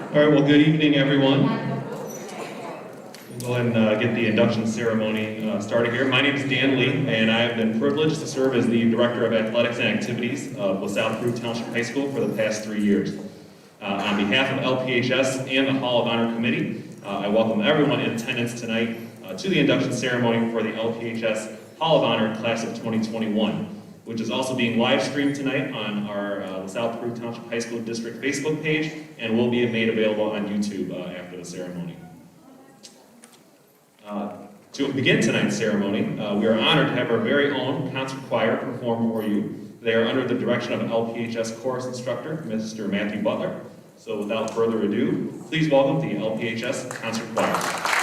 All right, well, good evening, everyone. We'll go ahead and get the induction ceremony started here. My name is Dan Lee, and I have been privileged to serve as the Director of Athletics and Activities of Salle-Peru Township High School for the past 3 years. On behalf of LPHS and the Hall of Honor Committee, I welcome everyone in attendance tonight to the induction ceremony for the LPHS Hall of Honor Class of 2021, which is also being live streamed tonight on our Salle-Peru Township High School District Facebook page and will be made available on YouTube after the ceremony. To begin tonight's ceremony, we are honored to have our very own concert choir perform for you. They are under the direction of LPHS chorus instructor, Mr. Matthew Butler. So without further ado, please welcome the LPHS concert choir.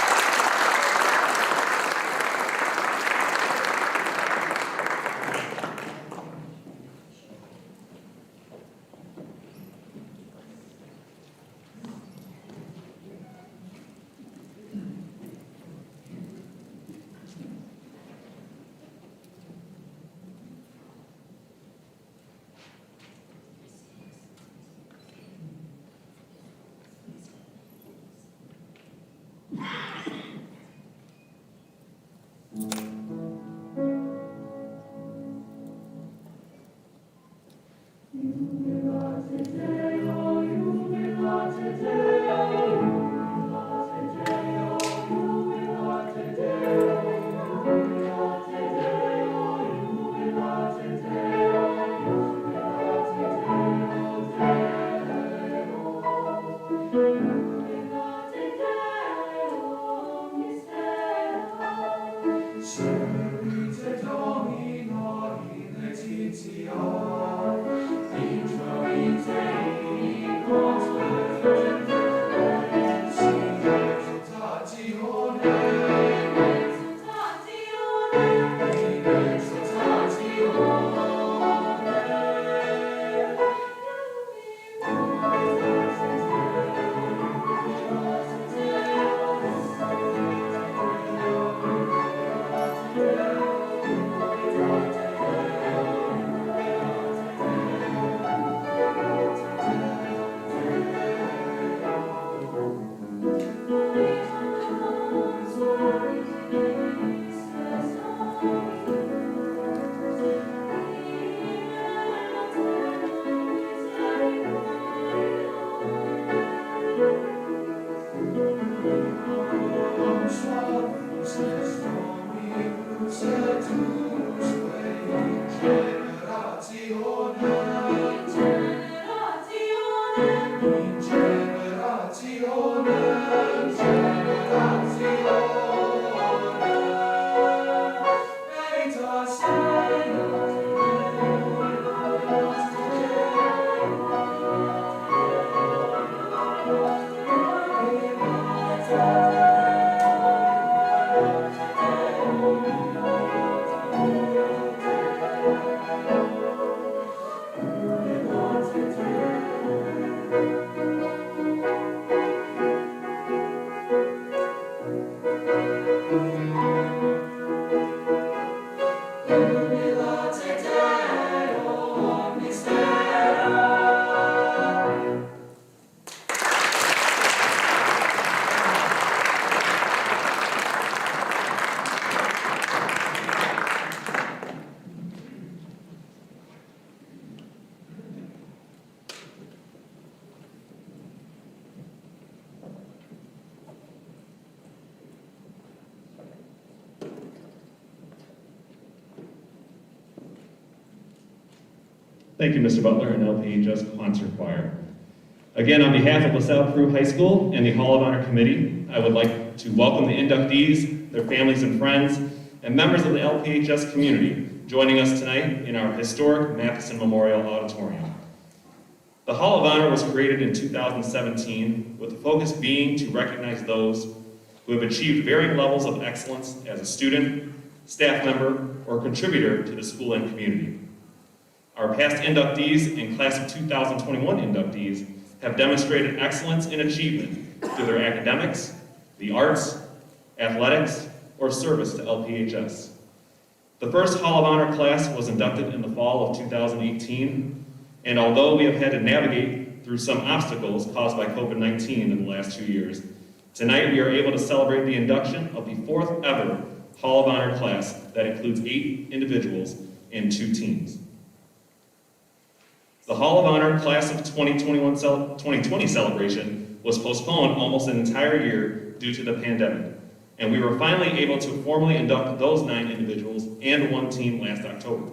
Thank you, Mr. Butler and LPHS Concert Choir. Again, on behalf of Salle-Peru High School and the Hall of Honor Committee, I would like to welcome the inductees, their families and friends, and members of the LPHS community joining us tonight in our historic Matthiessen Memorial Auditorium. The Hall of Honor was created in 2017 with the focus being to recognize those who have achieved varying levels of excellence as a student, staff member, or contributor to the school and community. Our past inductees and class of 2021 inductees have demonstrated excellence in achievement through their academics, the arts, athletics, or service to LPHS. The first Hall of Honor class was inducted in the fall of 2018, and although we have had to navigate through some obstacles caused by COVID-19 in the last 2 years, tonight we are able to celebrate the induction of the 4th ever Hall of Honor class that includes 8 individuals and 2 teams. The Hall of Honor Class of 2020 celebration was postponed almost an entire year due to the pandemic, and we were finally able to formally induct those 9 individuals and 1 team last October.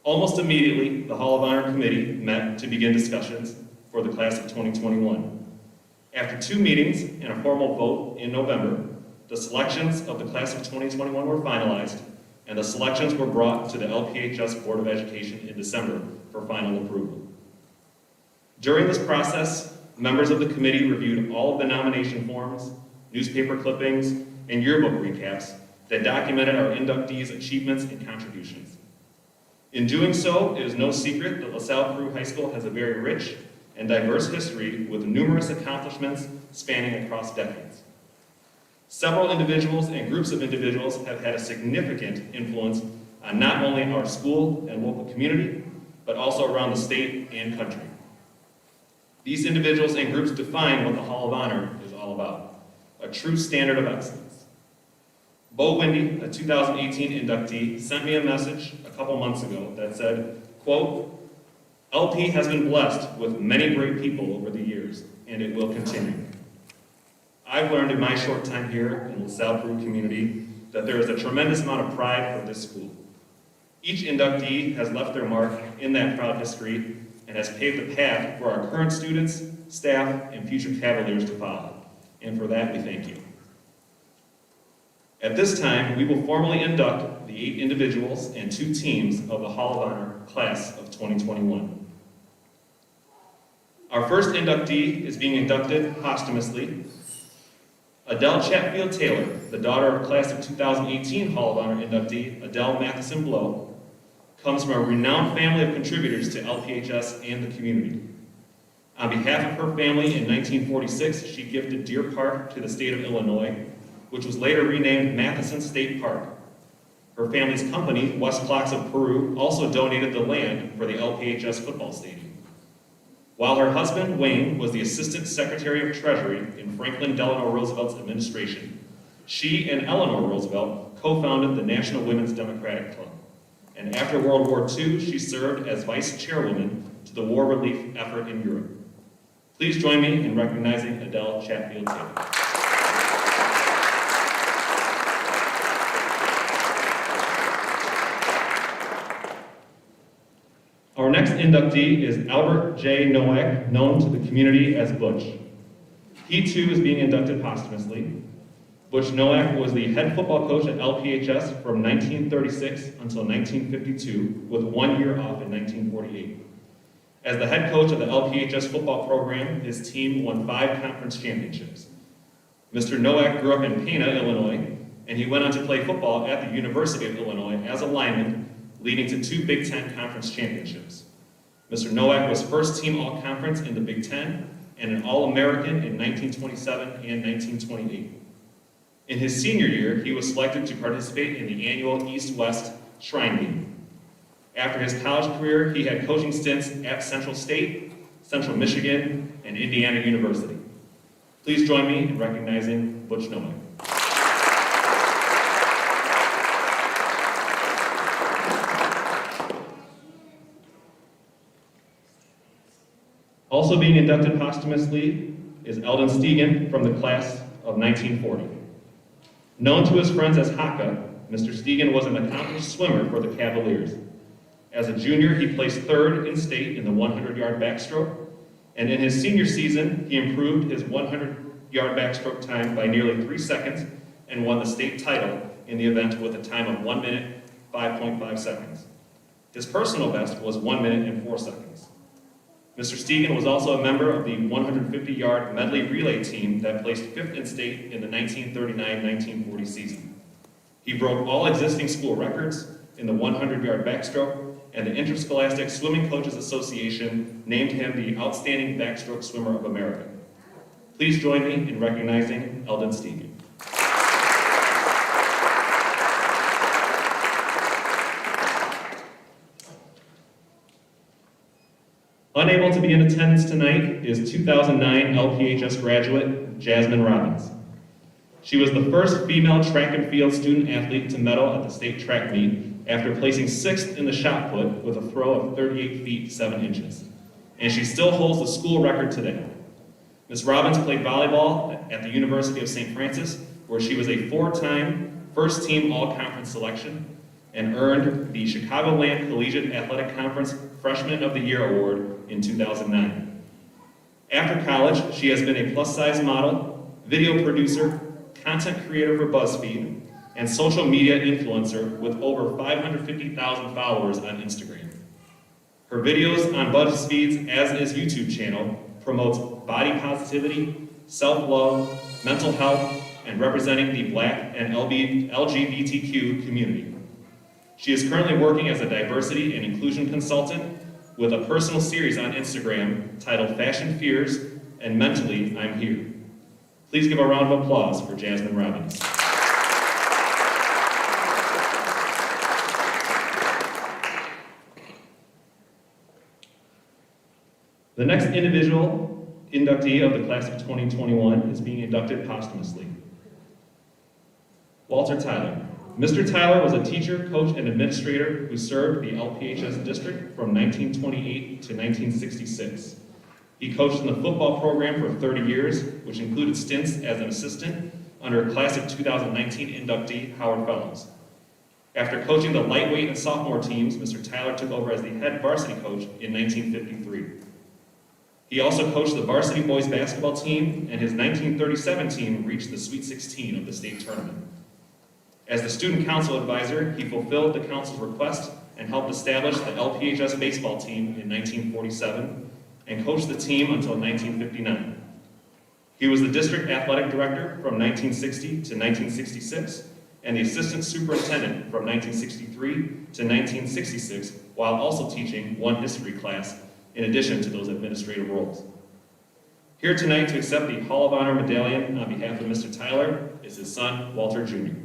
Almost immediately, the Hall of Honor Committee met to begin discussions for the Class of 2021. After 2 meetings and a formal vote in November, the selections of the Class of 2021 were finalized, and the selections were brought to the LPHS Board of Education in December for final approval. During this process, members of the committee reviewed all of the nomination forms, newspaper clippings, and yearbook recaps that documented our inductees' achievements and contributions. In doing so, it is no secret that Salle-Peru High School has a very rich and diverse history with numerous accomplishments spanning across decades. Several individuals and groups of individuals have had a significant influence on not only our school and local community, but also around the state and country. These individuals and groups define what the Hall of Honor is all about, a true standard of excellence. Bo Windy, a 2018 inductee, sent me a message a couple months ago that said, quote, "LP has been blessed with many great people over the years, and it will continue. I've learned in my short time here in the Salle-Peru community that there is a tremendous amount of pride for this school. Each inductee has left their mark in that proud history and has paved the path for our current students, staff, and future Cavaliers to follow. And for that, we thank you." At this time, we will formally induct the 8 individuals and 2 teams of the Hall of Honor Class of 2021. Our first inductee is being inducted posthumously. Adele Chatfield-Taylor, the daughter of Class of 2018 Hall of Honor inductee Adele Matthiessen Memorial, comes from a renowned family of contributors to LPHS and the community. On behalf of her family in 1946, she gifted Deer Park to the state of Illinois, which was later renamed Matthiessen State Park. Her family's company, West Clocks of Peru, also donated the land for the LPHS football stadium. While her husband, Wayne, was the Assistant Secretary of Treasury in Franklin Delano Roosevelt's administration, she and Eleanor Roosevelt co-founded the National Women's Democratic Club. And after World War II, she served as Vice Chairwoman to the war relief effort in Europe. Please join me in recognizing Adele Chatfield-Taylor. Our next inductee is Albert J. Nowack, known to the community as Butch. He too is being inducted posthumously. Butch Nowack was the head football coach at LPHS from 1936 until 1952, with 1 year off in 1948. As the head coach of the LPHS football program, his team won 5 conference championships. Mr. Nowack grew up in Pana, Illinois, and he went on to play football at the University of Illinois as a lineman, leading to 2 Big Ten Conference championships. Mr. Nowack was first team All-Conference in the Big Ten and an All-American in 1927 and 1928. In his senior year, he was selected to participate in the annual East-West Shrine Game. After his college career, he had coaching stints at Central State, Central Michigan, and Indiana University. Please join me in recognizing Butch Nowack. Also being inducted posthumously is Eldon Stegen from the class of 1940. Known to his friends as Haka, Mr. Stegen was an accomplished swimmer for the Cavaliers. As a junior, he placed 3rd in state in the 100-yard backstroke, and in his senior season, he improved his 100-yard backstroke time by nearly 3 seconds and won the state title in the event with a time of 1 minute, 5.5 seconds. His personal best was 1 minute and 4 seconds. Mr. Stegen was also a member of the 150-yard medley relay team that placed 5th in state in the 1939-1940 season. He broke all existing school records in the 100-yard backstroke, and the Interscholastic Swimming Coaches Association named him the Outstanding Backstroke Swimmer of America. Please join me in recognizing Eldon Stegen. Unable to be in attendance tonight is 2009 LPHS graduate Jazzmyne Robbins. She was the first female track and field student athlete to medal at the state track meet after placing 6th in the shot put with a throw of 38 feet 7 inches. And she still holds the school record today. Ms. Robbins played volleyball at the University of St. Francis, where she was a 4-time first-team all-conference selection and earned the Chicagoland Collegiate Athletic Conference Freshman of the Year Award in 2009. After college, she has been a plus-size model, video producer, content creator for BuzzFeed, and social media influencer with over 550,000 followers on Instagram. Her videos on BuzzFeed's As Is YouTube channel promotes body positivity, self-love, mental health, and representing the Black and LGBTQ community. She is currently working as a diversity and inclusion consultant with a personal series on Instagram titled Fashion Fears and Mentally I'm Here. Please give a round of applause for Jazzmyne Robbins. The next individual inductee of the class of 2021 is being inducted posthumously. Walter Tyler. Mr. Tyler was a teacher, coach, and administrator who served the LPHS district from 1928 to 1966. He coached in the football program for 30 years, which included stints as an assistant under class of 2019 inductee Howard Fellows. After coaching the lightweight and sophomore teams, Mr. Tyler took over as the head varsity coach in 1953. He also coached the varsity boys basketball team, and his 1937 team reached the Sweet 16 of the state tournament. As the student council advisor, he fulfilled the council's request and helped establish the LPHS baseball team in 1947 and coached the team until 1959. He was the district athletic director from 1960 to 1966 and the assistant superintendent from 1963 to 1966, while also teaching one history class in addition to those administrative roles. Here tonight to accept the Hall of Honor medallion on behalf of Mr. Tyler is his son, Walter Jr.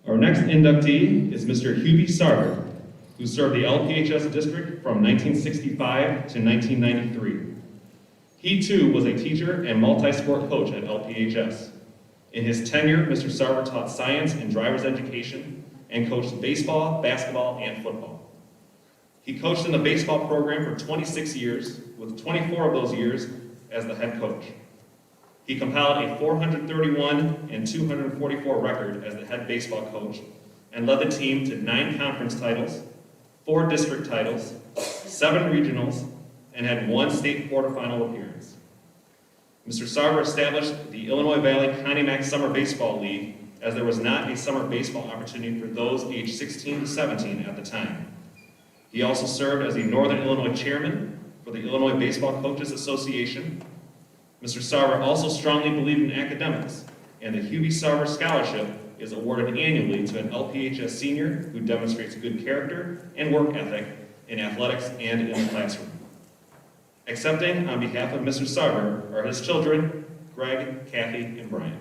Our next inductee is Mr. Huby Sarver, who served the LPHS district from 1965 to 1993. He too was a teacher and multi-sport coach at LPHS. In his tenure, Mr. Sarver taught science and driver's education and coached baseball, basketball, and football. He coached in the baseball program for 26 years, with 24 of those years as the head coach. He compiled a 431 and 244 record as the head baseball coach and led the team to 9 conference titles, 4 district titles, 7 regionals, and had 1 state quarterfinal appearance. Mr. Sarver established the Illinois Valley Connie Summer Baseball League, as there was not a summer baseball opportunity for those aged 16 to 17 at the time. He also served as the Northern Illinois chairman for the Illinois Baseball Coaches Association. Mr. Sarver also strongly believed in academics, and the Huby Sarver Scholarship is awarded annually to an LPHS senior who demonstrates good character and work ethic in athletics and in the classroom. Accepting on behalf of Mr. Sarver are his children, Greg, Kathy, and Brian.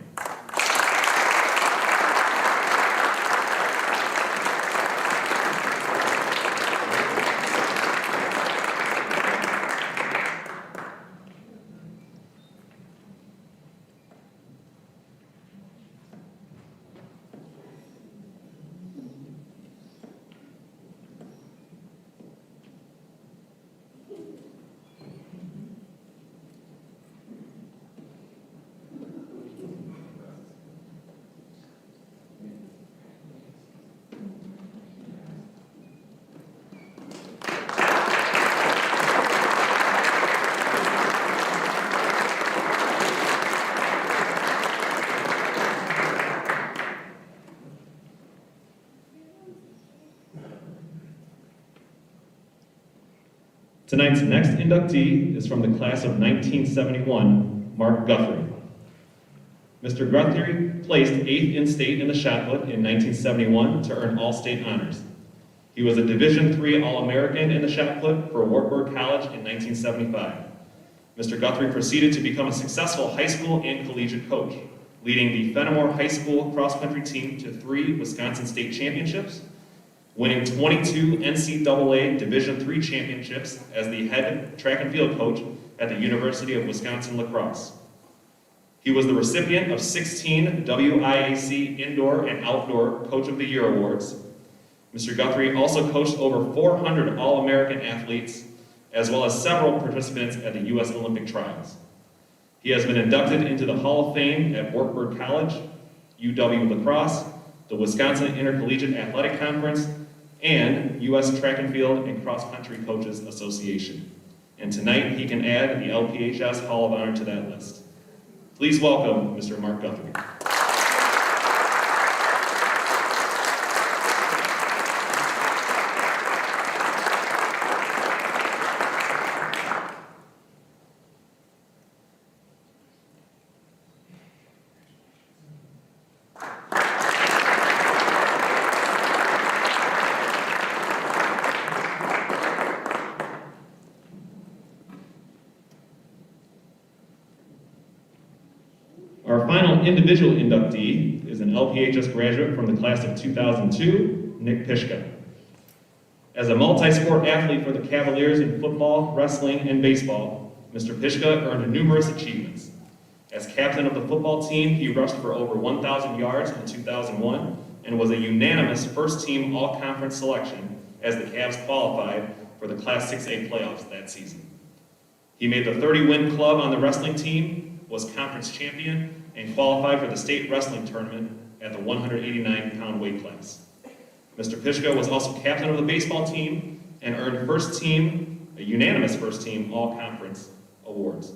Tonight's next inductee is from the class of 1971, Mark Guthrie. Mr. Guthrie placed 8th in state in the shot put in 1971 to earn all-state honors. He was a Division III All-American in the shot put for Wartburg College in 1975. Mr. Guthrie proceeded to become a successful high school and collegiate coach, leading the Fenimore High School cross-country team to 3 Wisconsin State Championships, winning 22 NCAA Division III championships as the head track and field coach at the University of Wisconsin-La Crosse. He was the recipient of 16 WIAC Indoor and Outdoor Coach of the Year awards. Mr. Guthrie also coached over 400 All-American athletes, as well as several participants at the U.S. Olympic trials. He has been inducted into the Hall of Fame at Wartburg College, UW-La Crosse, the Wisconsin Intercollegiate Athletic Conference, and U.S. Track and Field and Cross Country Coaches Association. And tonight, he can add the LPHS Hall of Honor to that list. Please welcome Mr. Mark Guthrie. Our final individual inductee is an LPHS graduate from the class of 2002, Nick Pyszka. As a multi-sport athlete for the Cavaliers in football, wrestling, and baseball, Mr. Pyszka earned numerous achievements. As captain of the football team, he rushed for over 1,000 yards in 2001 and was a unanimous first-team all-conference selection as the Cavs qualified for the Class 6A playoffs that season. He made the 30-win club on the wrestling team, was conference champion, and qualified for the state wrestling tournament at the 189-pound weight class. Mr. Pyszka was also captain of the baseball team and earned a unanimous first-team all-conference awards.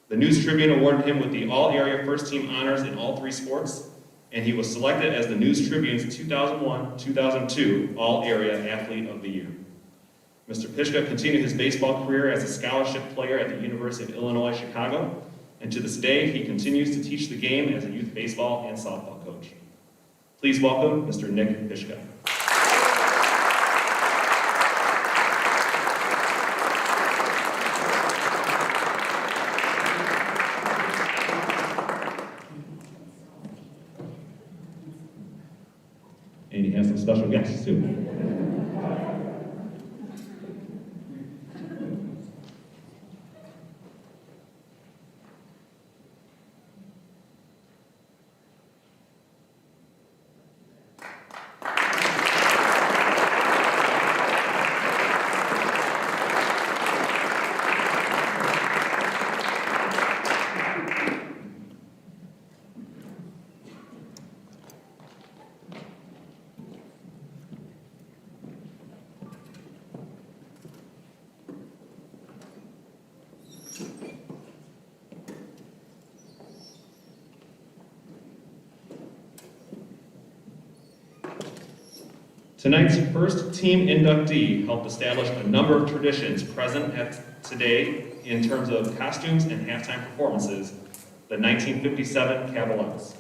The News Tribune awarded him with the all-area first-team honors in all 3 sports, and he was selected as the News Tribune's 2001-2002 All-Area Athlete of the Year. Mr. Pyszka continued his baseball career as a scholarship player at the University of Illinois, Chicago, and to this day, he continues to teach the game as a youth baseball and softball coach. Please welcome Mr. Nick Pyszka. And he has some special guests too. Tonight's first team inductee helped establish a number of traditions present at today in terms of costumes and halftime performances, the 1957 Cavalettes.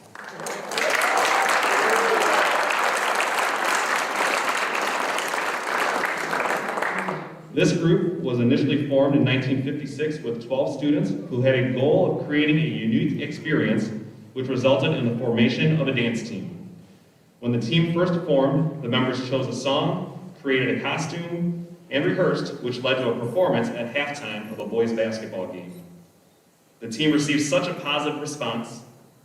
This group was initially formed in 1956 with 12 students who had a goal of creating a unique experience which resulted in the formation of a dance team. When the team first formed, the members chose a song, created a costume, and rehearsed, which led to a performance at halftime of a boys' basketball game. The team received such a positive response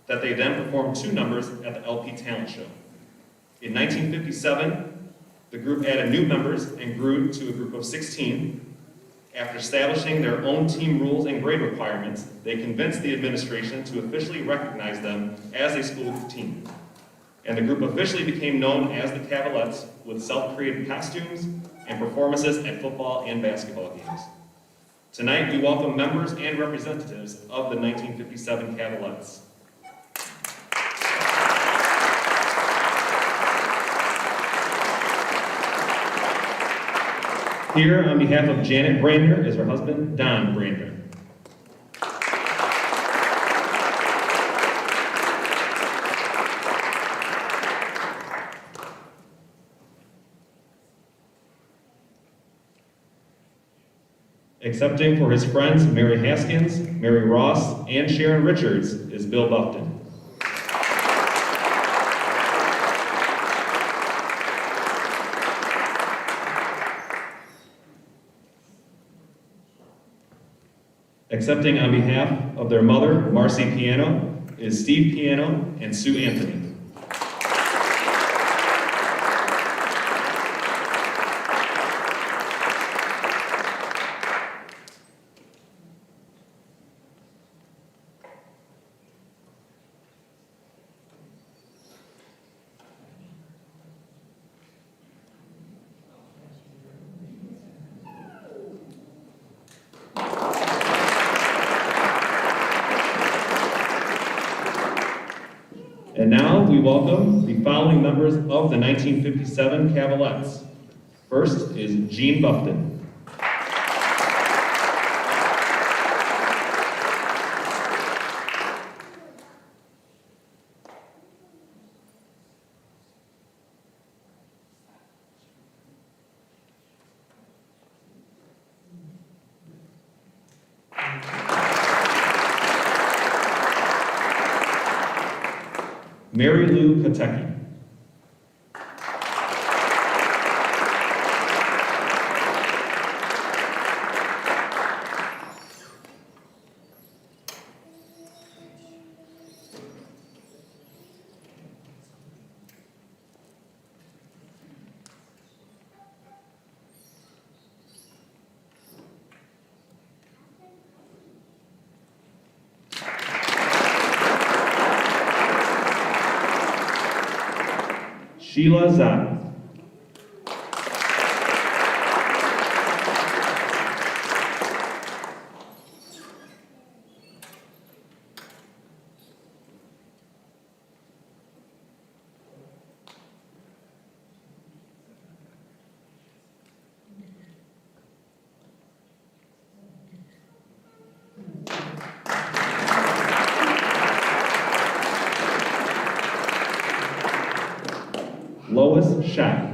that they then performed 2 numbers at the LP Talent Show. In 1957, the group added new members and grew to a group of 16. After establishing their own team rules and grade requirements, they convinced the administration to officially recognize them as a school team. And the group officially became known as the Cavalettes with self-created costumes and performances at football and basketball games. Tonight, we welcome members and representatives of the 1957 Cavalettes. Here, on behalf of Janet Brandner, is her husband, Don Brandner. Accepting for his friends Mary Haskins, Mary Ross, and Sharon Richards is Bill Buffton. Accepting on behalf of their mother, Marcy Piano, is Steve Piano and Sue Anthony. And now we welcome the following members of the 1957 Cavalettes. First is Gene Buffton. Mary Lou Pateki. Sheila Zahn. Lois Shack.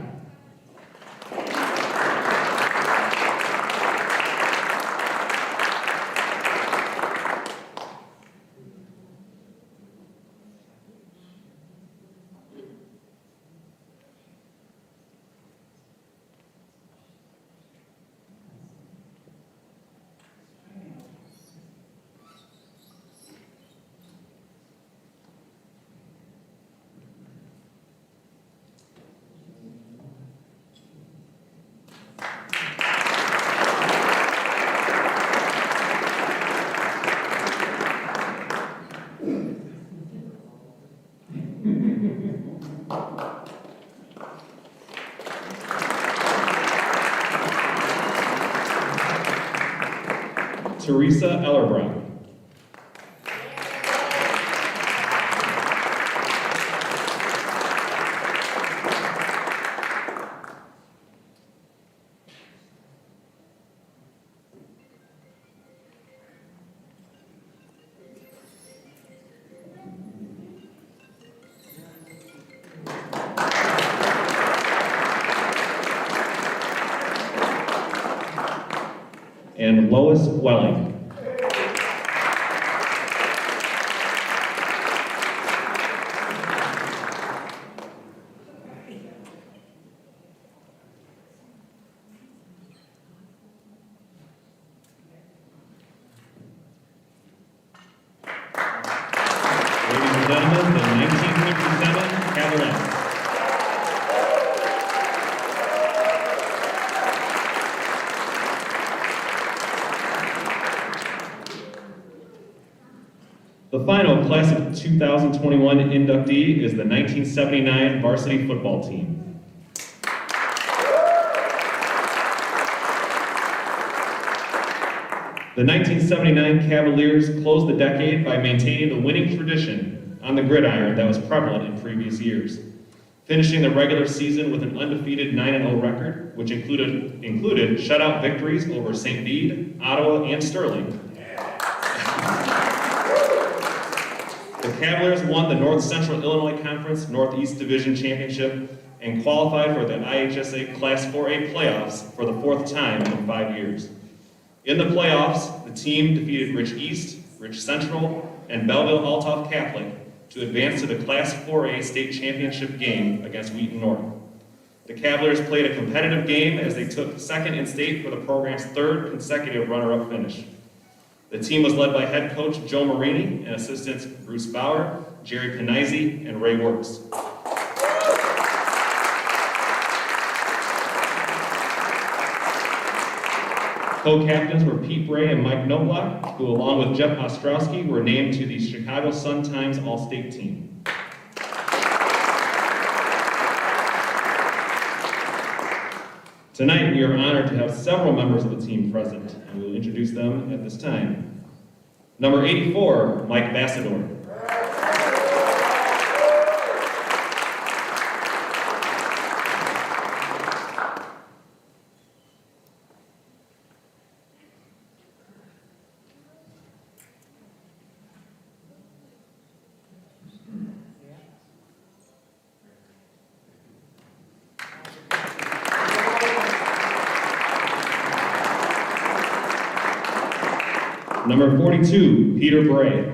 Teresa Ellerbrock. And Lois Welling. Ladies and gentlemen, the 1957 Cavalettes. The final class of 2021 inductee is the 1979 varsity football team. The 1979 Cavaliers closed the decade by maintaining the winning tradition on the gridiron that was prevalent in previous years. finishing the regular season with an undefeated 9-0 record, which included shutout victories over St. Bede, Ottawa, and Sterling. The Cavaliers won the North Central Illinois Conference Northeast Division Championship and qualified for the IHSA Class 4A playoffs for the 4th time in 5 years. In the playoffs, the team defeated Rich East, Rich Central, and Belleville-Althoff Catholic to advance to the Class 4A state championship game against Wheaton North. The Cavaliers played a competitive game as they took second in state for the program's 3rd consecutive runner-up finish. The team was led by head coach Joe Marini and assistants Bruce Bauer, Jerry Panizzi, and Ray Works. Co-captains were Pete Bray and Mike Nowack, who along with Jeff Ostrowski were named to the Chicago Sun-Times All-State team. Tonight, we are honored to have several members of the team present, and we'll introduce them at this time. Number 84, Mike Bassador. Number 42, Peter Bray.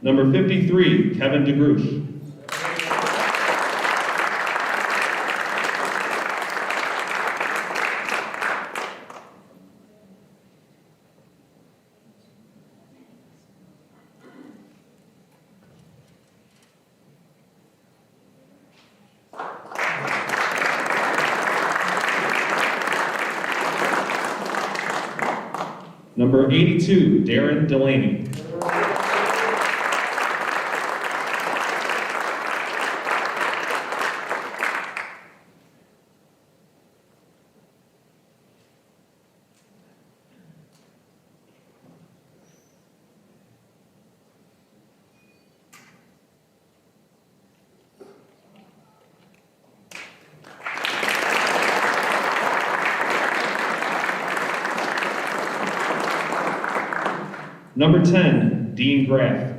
Number 53, Kevin DeGroosh. Number 82, Darren Delaney. Number 10, Dean Graff.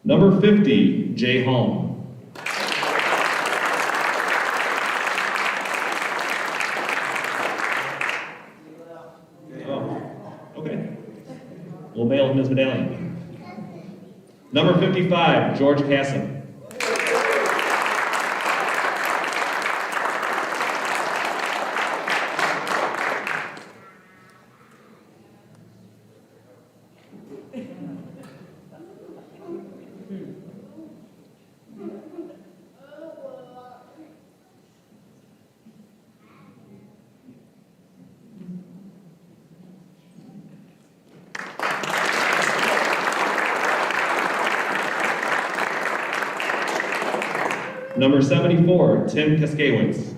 Number 50, Jay Holm. We'll mail him his medallion. Number 55, George Casson. Number 74, Tim Kaskewitz.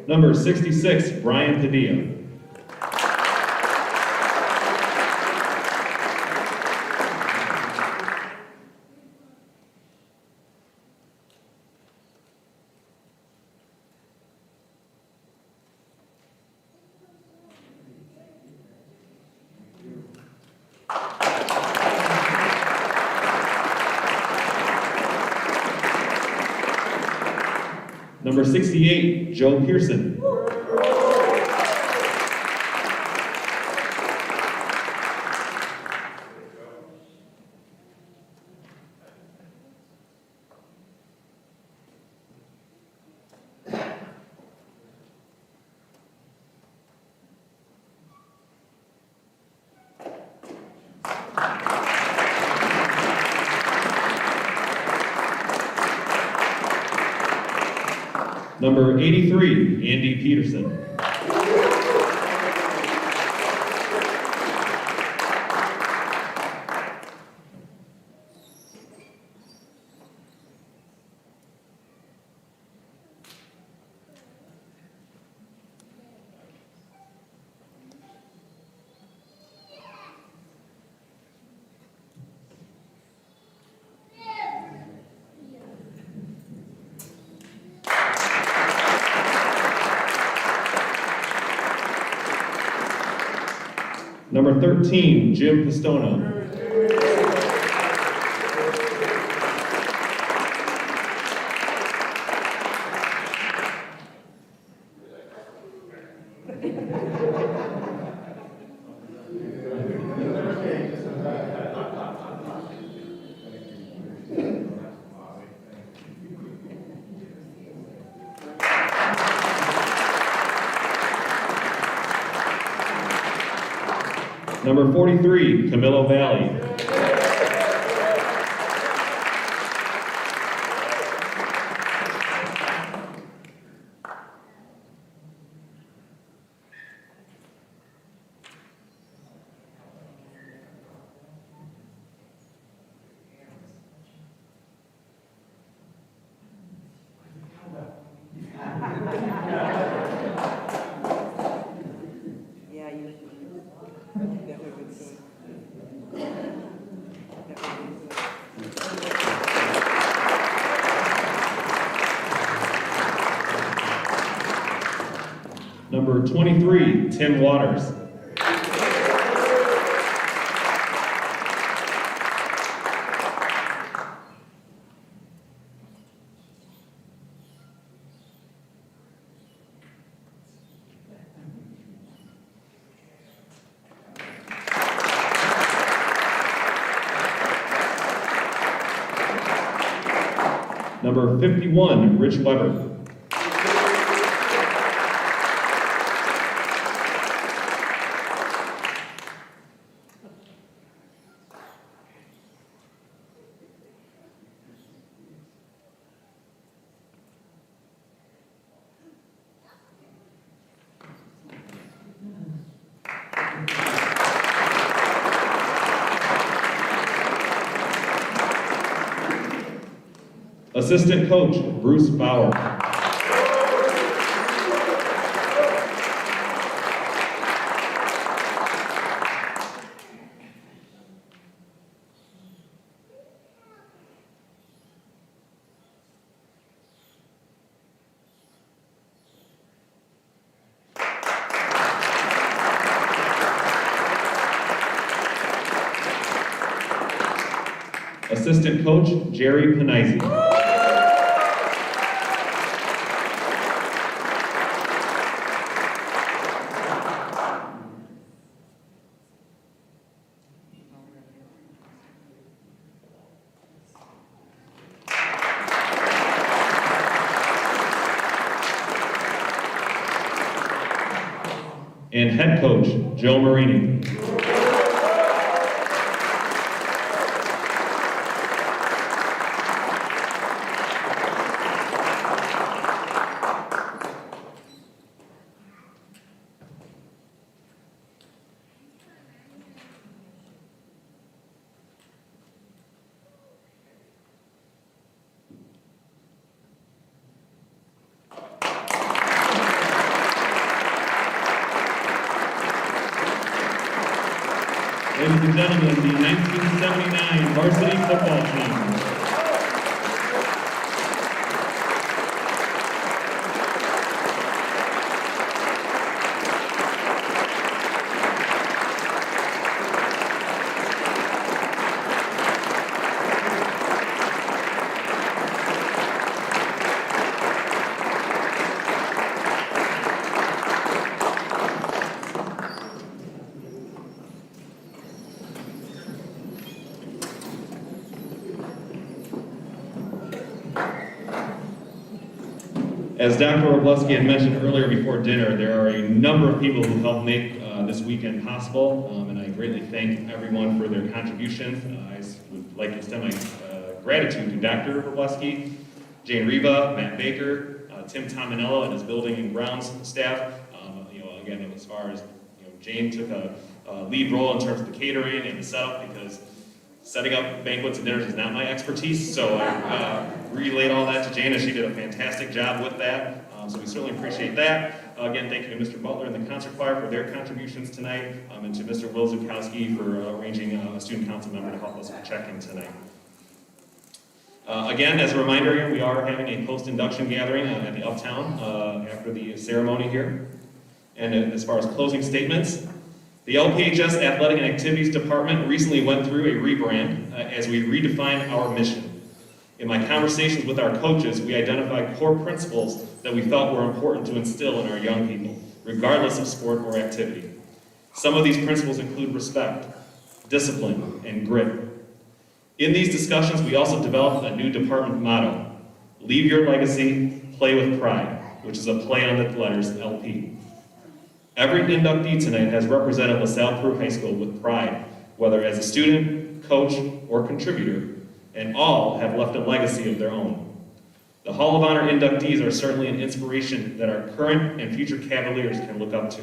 Number 66, Brian Padilla. Number 68, Joe Pearson. Number 83, Andy Peterson. Number 13, Jim Pistono. Number 43, Camilo Valley. Number 23, Tim Waters. Number 51, Rich Weber. Assistant coach, Bruce Bauer. Assistant coach, Jerry Panizzi. And head coach, Joe Marini. Ladies and gentlemen, the 1979 varsity football team. As Dr. Robleski had mentioned earlier before dinner, there are a number of people who helped make this weekend possible, and I greatly thank everyone for their contributions. I would like to extend my gratitude to Dr. Robleski, Jane Riva, Matt Baker, Tim Tominello and his building and grounds staff. Again, as far as Jane took a lead role in terms of the catering and the setup, because setting up banquets and dinners is not my expertise, so I relayed all that to Jane, and she did a fantastic job with that. So we certainly appreciate that. Again, thank you to Mr. Butler and the concert choir for their contributions tonight, and to Mr. Will Zukowski for arranging a student council member to help us check in tonight. Again, as a reminder, we are having a post-induction gathering at the Uptown after the ceremony here. And as far as closing statements, the LPHS Athletic and Activities Department recently went through a rebrand as we redefined our mission. In my conversations with our coaches, we identified core principles that we felt were important to instill in our young people, regardless of sport or activity. Some of these principles include respect, discipline, and grit. In these discussions, we also developed a new department motto: leave your legacy, play with pride, which is a play on the letters LP. Every inductee tonight has represented Salle-Peru High School with pride, whether as a student, coach, or contributor, and all have left a legacy of their own. The Hall of Honor inductees are certainly an inspiration that our current and future Cavaliers can look up to,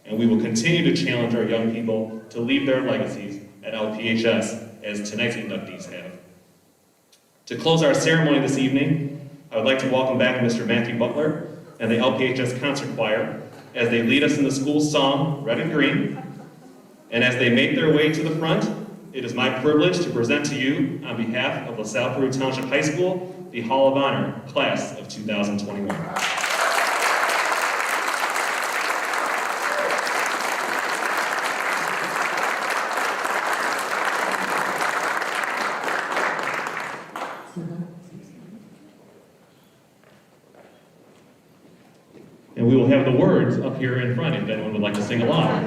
and we will continue to challenge our young people to leave their legacies at LPHS as tonight's inductees have. To close our ceremony this evening, I would like to welcome back Mr. Matthew Butler and the LPHS Concert Choir as they lead us in the school's song, Red and Green. And as they make their way to the front, it is my privilege to present to you, on behalf of Salle-Peru Township High School, the Hall of Honor, Class of 2021. And we will have the words up here in front if anyone would like to sing along.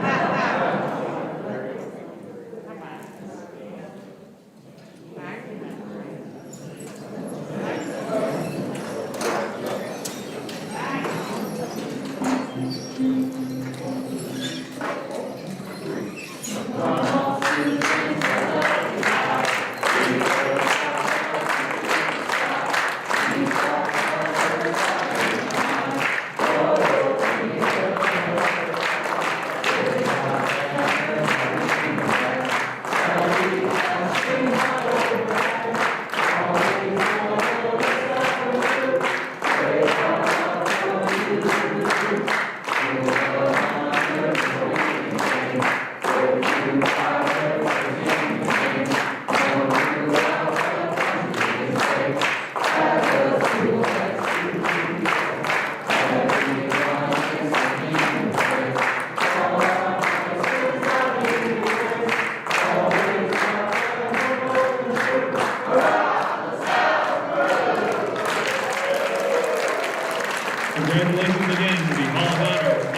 Congratulations again to the Hall of Honor.